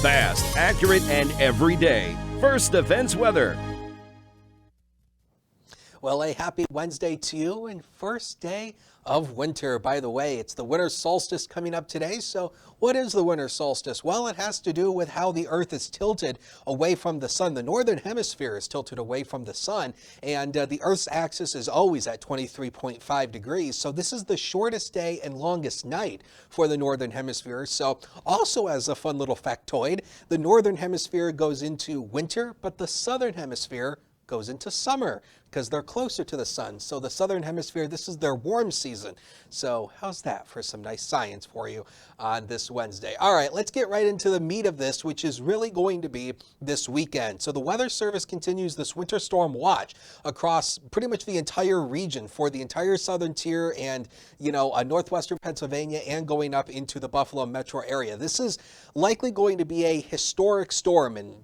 Fast, accurate, and every day. First Defense Weather. Well, a happy Wednesday to you and first day of winter. By the way, it's the winter solstice coming up today. So what is the winter solstice? Well, it has to do with how the earth is tilted away from the sun. The northern hemisphere is tilted away from the sun, and the earth's axis is always at 23.5 degrees. So this is the shortest day and longest night for the northern hemisphere. So also, as a fun little factoid, the northern hemisphere goes into winter, but the southern hemisphere goes into summer because they're closer to the sun. So the southern hemisphere, this is their warm season. So how's that for some nice science for you on this Wednesday? All right, let's get right into the meat of this, which is really going to be this weekend. So the Weather Service continues this winter storm watch across pretty much the entire region for the entire southern tier and, northwestern Pennsylvania and going up into the Buffalo metro area. This is likely going to be a historic storm, and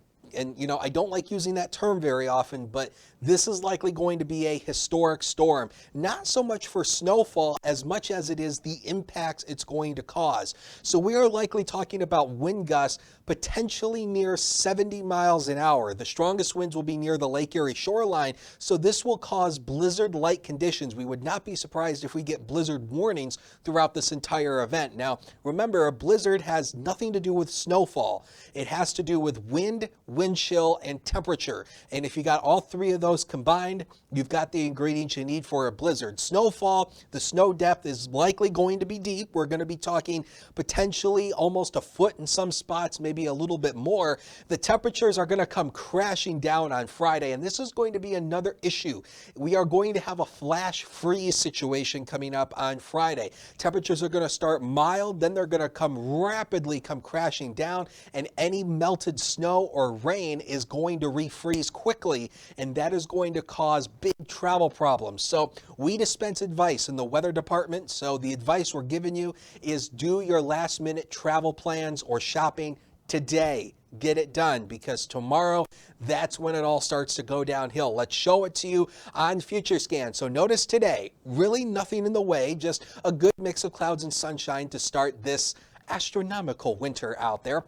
I don't like using that term very often, but this is likely going to be a historic storm. Not so much for snowfall as much as it is the impacts it's going to cause. So we are likely talking about wind gusts potentially near 70 miles an hour. The strongest winds will be near the Lake Erie shoreline, so this will cause blizzard-like conditions. We would not be surprised if we get blizzard warnings throughout this entire event. Now, remember, a blizzard has nothing to do with snowfall. It has to do with wind chill, and temperature. And if you got all three of those combined, you've got the ingredients you need for a blizzard. Snowfall, the snow depth is likely going to be deep. We're going to be talking potentially almost a foot in some spots, maybe a little bit more. The temperatures are going to come crashing down on Friday, and this is going to be another issue. We are going to have a flash freeze situation coming up on Friday. Temperatures are going to start mild, then they're going to rapidly come crashing down, and any melted snow or rain is going to refreeze quickly, and that is going to cause big travel problems. So we dispense advice in the weather department. So the advice we're giving you is do your last minute travel plans or shopping today. Get it done, because tomorrow, that's when it all starts to go downhill. Let's show it to you on Future Scan. So notice today, really nothing in the way, just a good mix of clouds and sunshine to start this astronomical winter out there.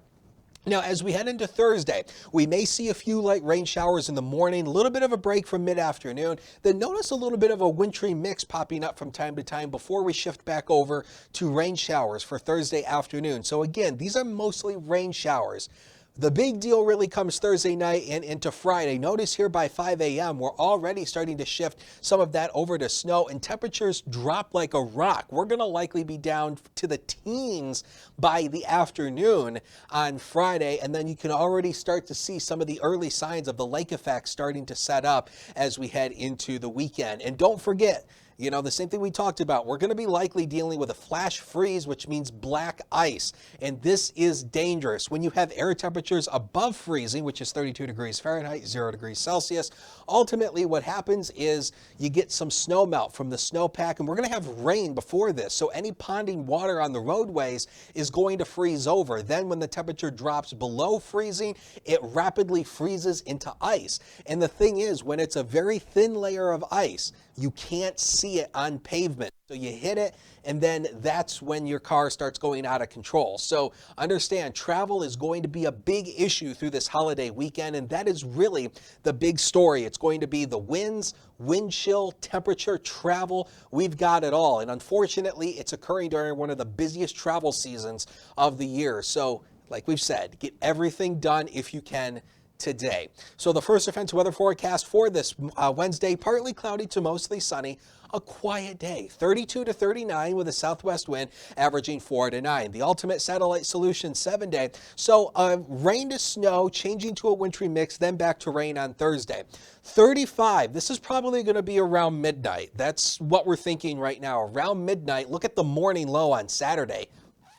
Now, as we head into Thursday, we may see a few light rain showers in the morning, a little bit of a break from mid-afternoon, then notice a little bit of a wintry mix popping up from time to time before we shift back over to rain showers for Thursday afternoon. So again, these are mostly rain showers. The big deal really comes Thursday night and into Friday. Notice here by 5 a.m., we're already starting to shift some of that over to snow, and temperatures drop like a rock. We're going to likely be down to the teens by the afternoon on Friday, and then you can already start to see some of the early signs of the lake effect starting to set up as we head into the weekend. And don't forget, the same thing we talked about. We're going to be likely dealing with a flash freeze, which means black ice. And this is dangerous. When you have air temperatures above freezing, which is 32 degrees Fahrenheit, 0 degrees Celsius, ultimately what happens is you get some snow melt from the snowpack, and we're going to have rain before this. So any ponding water on the roadways is going to freeze over. Then when the temperature drops below freezing, it rapidly freezes into ice. And the thing is, when it's a very thin layer of ice, you can't see it on pavement. So you hit it, and then that's when your car starts going out of control. So understand, travel is going to be a big issue through this holiday weekend, and that is really the big story. It's going to be the winds, wind chill, temperature, travel. We've got it all. And unfortunately, it's occurring during one of the busiest travel seasons of the year. So like we've said, get everything done if you can today. So the First Defense weather forecast for this Wednesday, partly cloudy to mostly sunny, a quiet day, 32 to 39 with a southwest wind averaging 4 to 9. The ultimate satellite solution 7-day. So rain to snow, changing to a wintry mix, then back to rain on Thursday. 35, this is probably going to be around midnight. That's what we're thinking right now. Around midnight, look at the morning low on Saturday,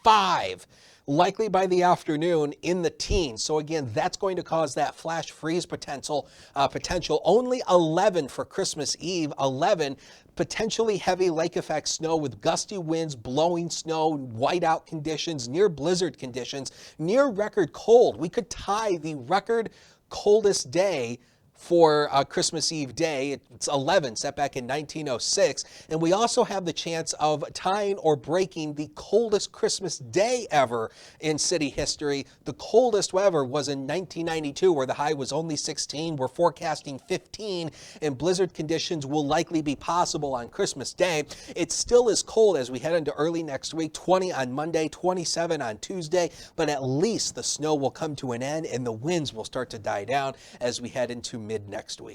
5. Likely by the afternoon in the teens. So again, that's going to cause that flash freeze potential. Only 11 for Christmas Eve. 11 potentially heavy lake effect snow with gusty winds, blowing snow, whiteout conditions, near blizzard conditions, near record cold. We could tie the record coldest day for Christmas Eve day. It's 11, set back in 1906. And we also have the chance of tying or breaking the coldest Christmas day ever in city history. The coldest ever was in 1992, where the high was only 16. We're forecasting 15, and blizzard conditions will likely be possible on Christmas Day. It still is cold as we head into early next week, 20 on Monday, 27 on Tuesday, but at least the snow will come to an end and the winds will start to die down as we head into mid next week.